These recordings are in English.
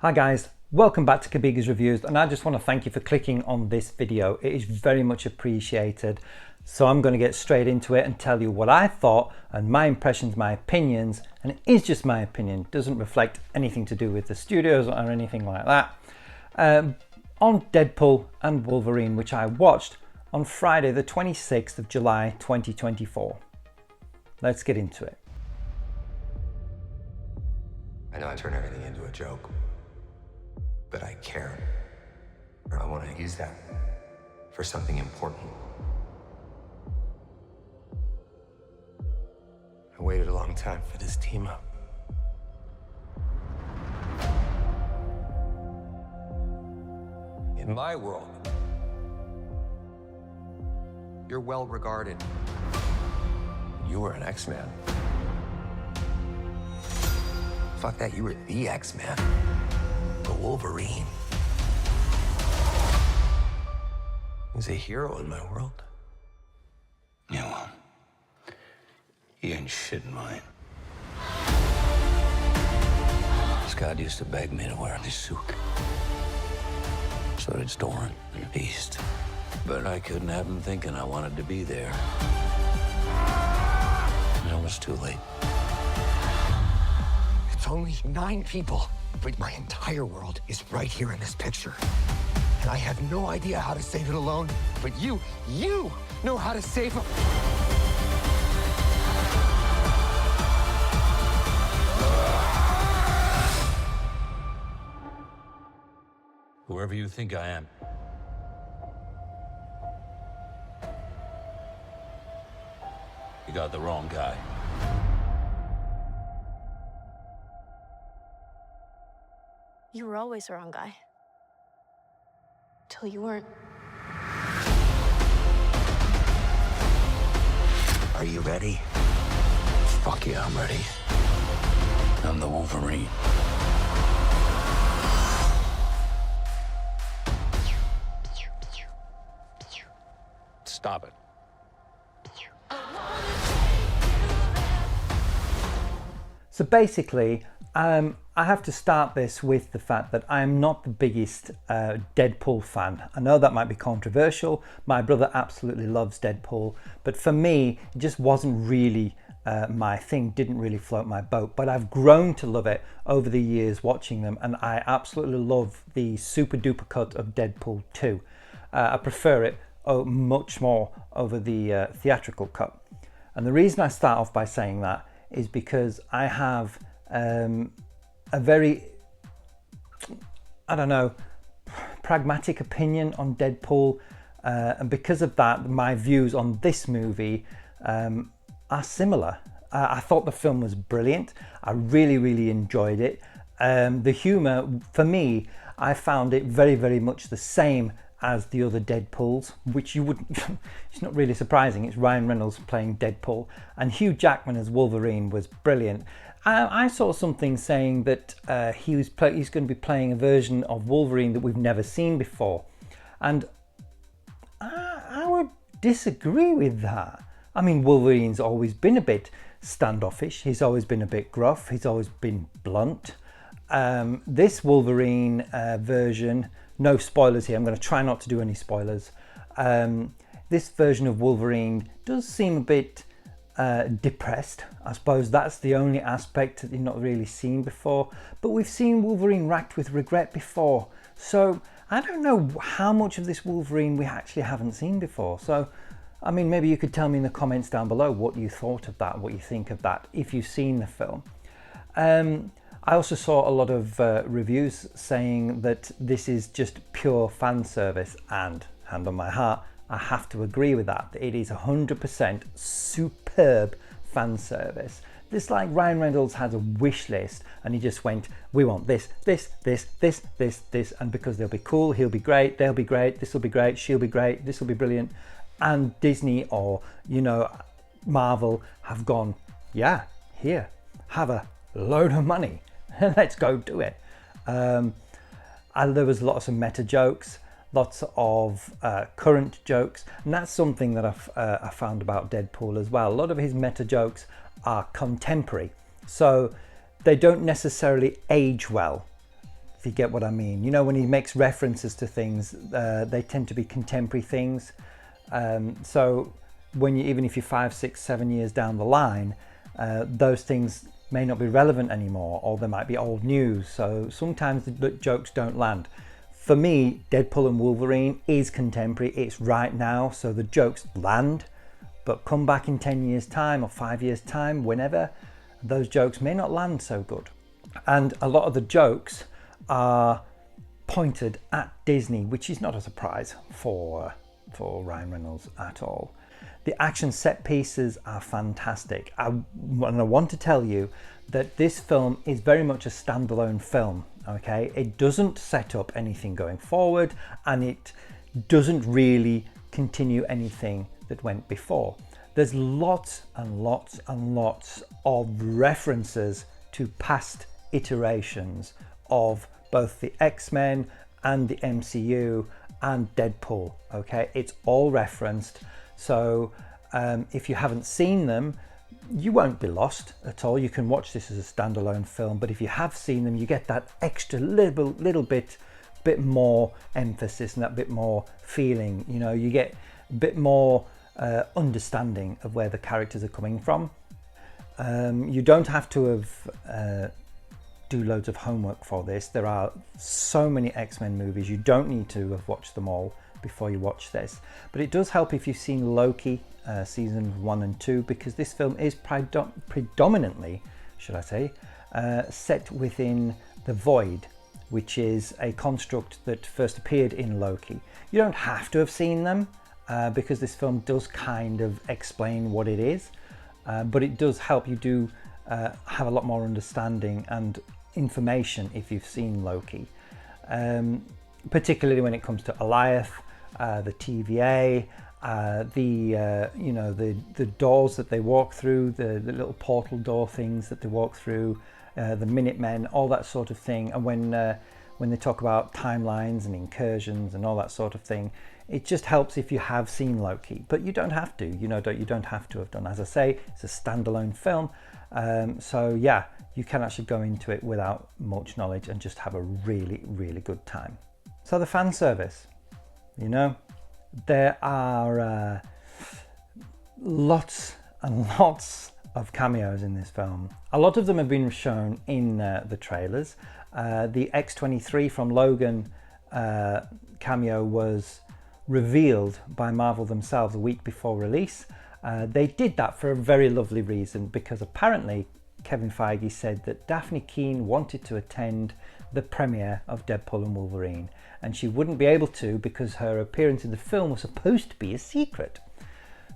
Hi guys, welcome back to Kabiga's Reviews, and I just want to thank you for clicking on this video. It is very much appreciated. So I'm going to get straight into it and tell you what I thought and my impressions, my opinions, and it is just my opinion. It doesn't reflect anything to do with the studios or anything like that. On Deadpool and Wolverine, which I watched on Friday the 26th of July 2024. Let's get into it. I know I turn everything into a joke, but I care. I want to use that for something important. I waited a long time for this team up. In my world, you're well regarded. You were an X-Man. Fuck that, you were the X-Man. The Wolverine. He's a hero in my world. Yeah, well, he ain't shit in mine. Scott used to beg me to wear this suit. So did Doran and Beast. But I couldn't have him thinking I wanted to be there. And it was too late. It's only 9 people, but my entire world is right here in this picture. And I have no idea how to save it alone, but you know how to save them. Whoever you think I am, you got the wrong guy. You were always the wrong guy. Till you weren't. Are you ready? Fuck yeah, I'm ready. I'm the Wolverine. Stop it. So basically, I have to start this with the fact that I am not the biggest Deadpool fan. I know that might be controversial. My brother absolutely loves Deadpool, but for me, it just wasn't really my thing, didn't really float my boat. But I've grown to love it over the years watching them, and I absolutely love the super duper cut of Deadpool 2. I prefer it much more over the theatrical cut. And the reason I start off by saying that is because I have a very, I don't know, pragmatic opinion on Deadpool, and because of that, my views on this movie are similar. I thought the film was brilliant. I really enjoyed it. The humor, for me, I found it very much the same as the other Deadpools, which you wouldn't, it's not really surprising. It's Ryan Reynolds playing Deadpool, and Hugh Jackman as Wolverine was brilliant. I saw something saying that he's going to be playing a version of Wolverine that we've never seen before, and I would disagree with that. I mean, Wolverine's always been a bit standoffish. He's always been a bit gruff. He's always been blunt. This Wolverine version, no spoilers here, I'm going to try not to do any spoilers. This version of Wolverine does seem a bit depressed. I suppose that's the only aspect that you've not really seen before, but we've seen Wolverine racked with regret before, so I don't know how much of this Wolverine we actually haven't seen before. So I mean, maybe you could tell me in the comments down below what you thought of that, what you think of that, if you've seen the film. I also saw a lot of reviews saying that this is just pure fan service, and hand on my heart, I have to agree with that. It is 100% superb fan service. This, like, Ryan Reynolds has a wish list and he just went, we want this, and because they'll be cool, he'll be great, they'll be great, this will be great, she'll be great, this will be brilliant. And Disney, or, you know, Marvel have gone, yeah, here, have a load of money. Let's go do it. There was lots of meta jokes, lots of current jokes, and that's something that I found about Deadpool as well. A lot of his meta jokes are contemporary, so they don't necessarily age well. if you get what I mean. You know, when he makes references to things, they tend to be contemporary things. So when you, even if you're 5, 6, 7 years down the line, those things may not be relevant anymore, or there might be old news. So sometimes the jokes don't land. For me, Deadpool and Wolverine is contemporary. It's right now, so the jokes land. But come back in 10 years time or 5 years time, whenever, those jokes may not land so good. And a lot of the jokes are pointed at Disney, which is not a surprise for Ryan Reynolds at all. The action set pieces are fantastic. And I want to tell you that this film is very much a standalone film, okay? It doesn't set up anything going forward, and it doesn't really continue anything that went before. There's lots and lots and lots of references to past iterations of both the X-Men and the MCU and Deadpool, okay? It's all referenced. So if you haven't seen them, you won't be lost at all. You can watch this as a standalone film, but if you have seen them, you get that extra little bit more emphasis and that bit more feeling. You know, you get a bit more understanding of where the characters are coming from. You don't have to have do loads of homework for this. There are so many X-Men movies. You don't need to have watched them all before you watch this, but it does help if you've seen Loki seasons 1 and 2, because this film is predominantly, should I say, set within the Void, which is a construct that first appeared in Loki. You don't have to have seen them because this film does kind of explain what it is, but it does help you do have a lot more understanding and information if you've seen Loki, particularly when it comes to Alioth, the TVA, you know, the doors that they walk through, the little portal door things that they walk through, the Minutemen, all that sort of thing. And when they talk about timelines and incursions and all that sort of thing, it just helps if you have seen Loki, but you don't have to. You know, you don't have to have done. As I say, it's a standalone film, so yeah, you can actually go into it without much knowledge and just have a really good time. So the fan service, you know, there are lots and lots of cameos in this film. A lot of them have been shown in the trailers. The X-23 from Logan cameo was revealed by Marvel themselves a week before release. They did that for a very lovely reason, because apparently Kevin Feige said that Daphne Keane wanted to attend the premiere of Deadpool and Wolverine, and she wouldn't be able to because her appearance in the film was supposed to be a secret.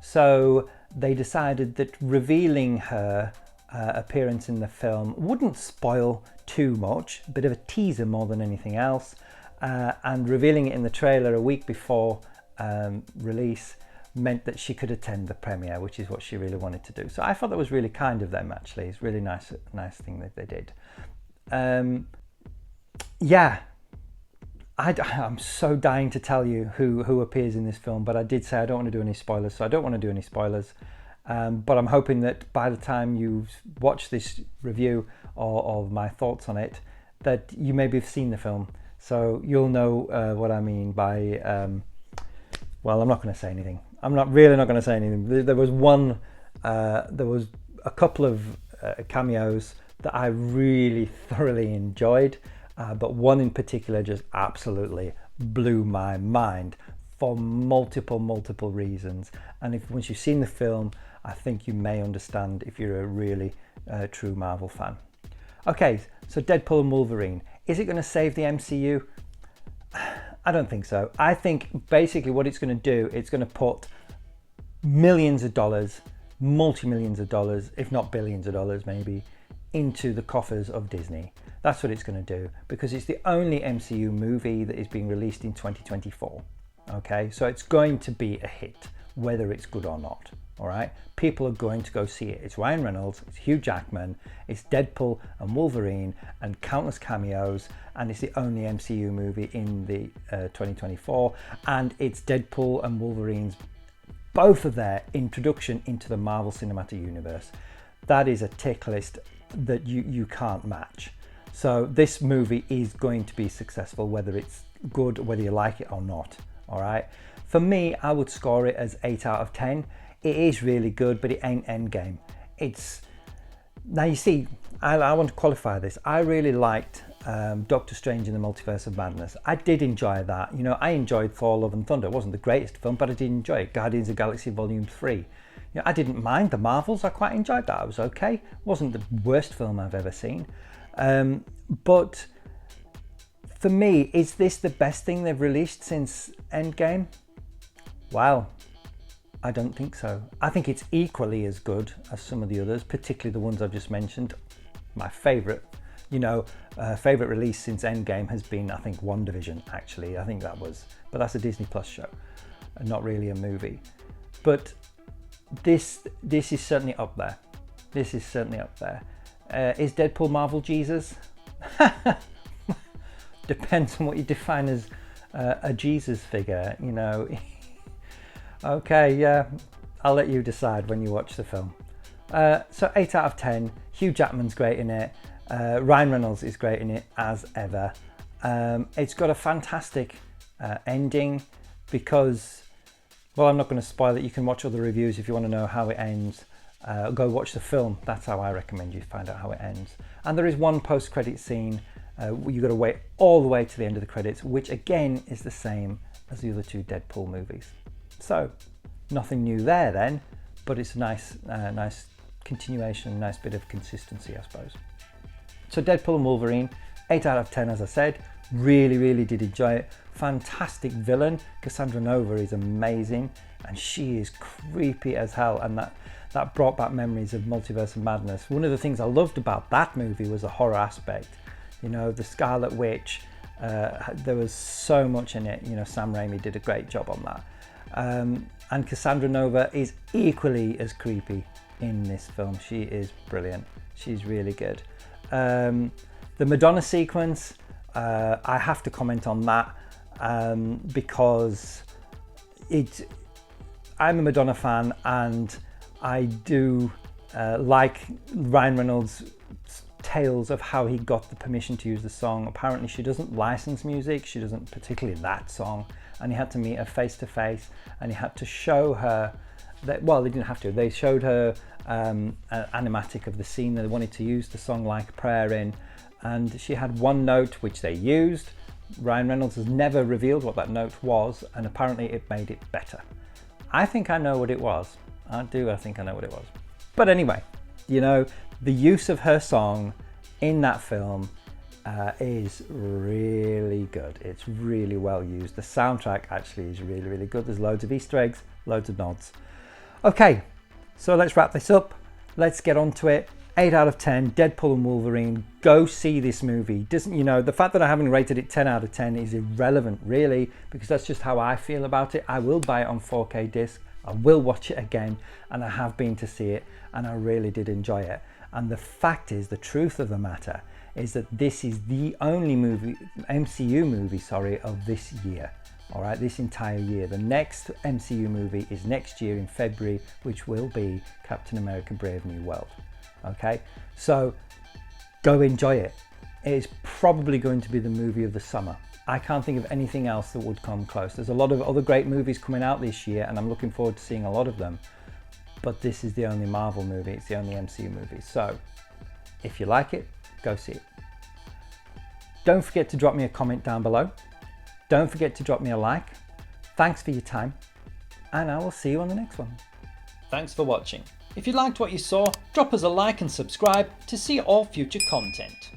So they decided that revealing her appearance in the film wouldn't spoil too much, a bit of a teaser more than anything else, and revealing it in the trailer a week before release meant that she could attend the premiere, which is what she really wanted to do. So I thought that was really kind of them, actually. It's really nice thing that they did. Yeah, I'm so dying to tell you who appears in this film, but I did say I don't want to do any spoilers, so I don't want to do any spoilers. But I'm hoping that by the time you watch this review or my thoughts on it, that you maybe have seen the film, so you'll know what I mean by. Well, I'm not going to say anything. I'm really not going to say anything. There was a couple of cameos that I really thoroughly enjoyed, but one in particular just absolutely blew my mind for multiple reasons. And once you've seen the film, I think you may understand if you're a really true Marvel fan. Okay, so Deadpool and Wolverine. Is it going to save the MCU? I don't think so. I think basically what it's going to do, it's going to put millions of dollars, multi-millions of dollars, if not billions of dollars maybe, into the coffers of Disney. That's what it's going to do, because it's the only MCU movie that is being released in 2024. Okay, so it's going to be a hit, whether it's good or not. All right, people are going to go see it. It's Ryan Reynolds, it's Hugh Jackman, it's Deadpool and Wolverine, and countless cameos, and it's the only MCU movie in the 2024, and it's Deadpool and Wolverine's, both of their introduction into the Marvel Cinematic Universe. That is a tick list that you can't match. So this movie is going to be successful, whether it's good, whether you like it or not. All right. For me, I would score it as 8 out of 10. It is really good, but it ain't Endgame. Now you see, I want to qualify this. I really liked Doctor Strange in the Multiverse of Madness. I did enjoy that. You know, I enjoyed Thor: Love and Thunder. It wasn't the greatest film, but I did enjoy it. Guardians of the Galaxy Volume 3. You know, I didn't mind the Marvels. I quite enjoyed that. It was okay. It wasn't the worst film I've ever seen. But for me, is this the best thing they've released since Endgame? Well, I don't think so. I think it's equally as good as some of the others, particularly the ones I've just mentioned. My favourite, favourite release since Endgame has been, I think, WandaVision, actually. I think that was, but that's a Disney Plus show, and not really a movie. But this is certainly up there. This is certainly up there. Is Deadpool Marvel Jesus? Depends on what you define as a Jesus figure, you know. Okay, yeah, I'll let you decide when you watch the film. So 8 out of 10. Hugh Jackman's great in it. Ryan Reynolds is great in it as ever. It's got a fantastic ending because, well, I'm not going to spoil it. You can watch other reviews if you want to know how it ends. Go watch the film. That's how I recommend you find out how it ends. And there is one post-credit scene. You've got to wait all the way to the end of the credits, which again is the same as the other two Deadpool movies. So nothing new there then, but it's a nice continuation, nice bit of consistency, I suppose. So Deadpool and Wolverine, 8 out of 10, as I said. Really did enjoy it. Fantastic villain. Cassandra Nova is amazing, and she is creepy as hell, and that brought back memories of Multiverse of Madness. One of the things I loved about that movie was the horror aspect. You know, the Scarlet Witch, there was so much in it. You know, Sam Raimi did a great job on that. And Cassandra Nova is equally as creepy in this film. She is brilliant. She's really good. The Madonna sequence, I have to comment on that because I'm a Madonna fan, and I do like Ryan Reynolds' tales of how he got the permission to use the song. Apparently she doesn't license music, she doesn't, particularly that song, and he had to meet her face to face, and he had to show her that, well, they didn't have to, they showed her an animatic of the scene that they wanted to use the song Like a Prayer in, and she had one note which they used. Ryan Reynolds has never revealed what that note was, and apparently it made it better. I think I know what it was. I think I know what it was. But anyway, you know, the use of her song in that film is really good. It's really well used. The soundtrack actually is really good. There's loads of Easter eggs, loads of nods. Okay, so let's wrap this up. Let's get on to it. 8 out of 10, Deadpool and Wolverine. Go see this movie. You know, the fact that I haven't rated it 10 out of 10 is irrelevant, really, because that's just how I feel about it. I will buy it on 4K disc. I will watch it again, and I have been to see it, and I really did enjoy it. And the fact is, the truth of the matter is that this is the only MCU movie, of this year. All right, this entire year. The next MCU movie is next year in February, which will be Captain America: Brave New World. Okay, so go enjoy it. It is probably going to be the movie of the summer. I can't think of anything else that would come close. There's a lot of other great movies coming out this year, and I'm looking forward to seeing a lot of them. But this is the only Marvel movie, it's the only MCU movie. So if you like it, go see it. Don't forget to drop me a comment down below. Don't forget to drop me a like. Thanks for your time, and I will see you on the next one. Thanks for watching. If you liked what you saw, drop us a like and subscribe to see all future content.